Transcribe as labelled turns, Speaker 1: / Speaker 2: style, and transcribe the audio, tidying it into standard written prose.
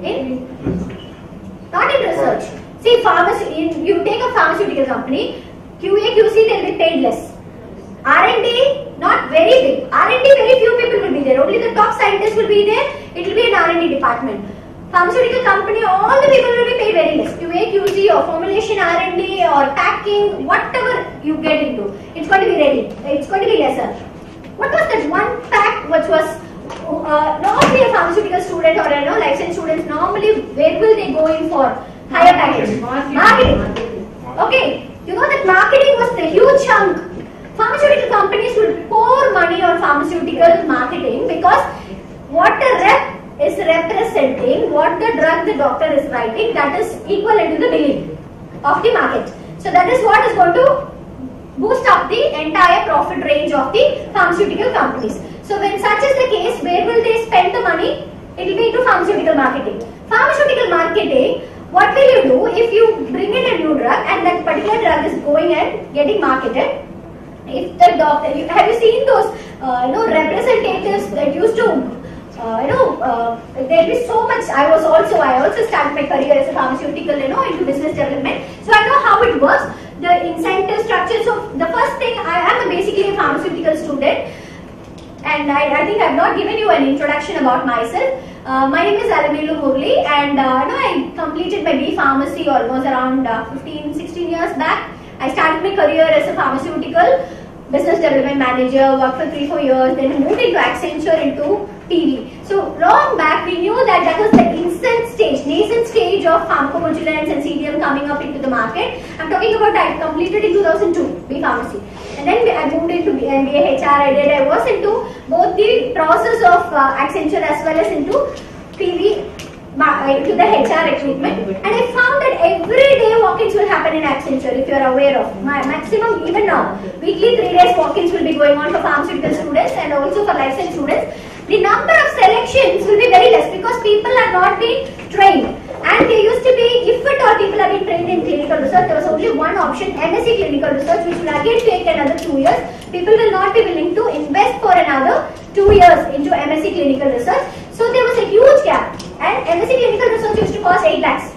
Speaker 1: In not in research. See, pharmacy. You take a pharmaceutical company, QA, QC, they'll be paid less. R&D, not very big. R&D, very few people will be there. Only the top scientists will be there. It will be an R&D department. Pharmaceutical company, all the people will be paid very less. QA, QC, or formulation R&D, or packing, whatever you get into, it's going to be ready. It's going to be lesser. What was that one fact which was normally a pharmaceutical student or life science students, normally where will they go in for higher package? Marketing. Okay, you know that marketing was the huge chunk. Pharmaceutical companies will pour money on pharmaceutical marketing because what a rep is representing, what the drug the doctor is writing, that is equivalent to the billing of the market. So that is what is going to boost up the entire profit range of the pharmaceutical companies. So when such is the case, where will they spend the money? It will be into pharmaceutical marketing. Pharmaceutical marketing, what will you do if you bring in a new drug and that particular drug is going and getting marketed? If the doctor, have you seen those representatives that used to there'll be so much. I also started my career as a pharmaceutical, into business development. So I know how it works, the incentive structure. So the first thing, I am basically a pharmaceutical student, and I think I've not given you an introduction about myself. My name is Alamelu Murli, and I completed my B Pharmacy almost around 15-16 years back. I started my career as a pharmaceutical business development manager, worked for 3-4 years, then moved into Accenture into PV. So long back we knew that was the nascent stage of pharmacovigilance and CDM coming up into the market. I'm talking about I completed in 2002 B Pharmacy, and then I moved into MBA HR. I was into both the process of Accenture as well as into PV, to the HR recruitment, and I found that every day walk-ins will happen in Accenture, if you are aware of. My maximum, even now, weekly 3 days walk-ins will be going on for pharmaceutical students and also for life science students. The number of selections will be very less because people are not being trained. And there used to be, if at all people have been trained in clinical research, there was only one option, MSc clinical research, which will again take another 2 years. People will not be willing to invest for another 2 years into MSc clinical research. So there was a huge gap, and MSc clinical research used to cost 8 lakhs.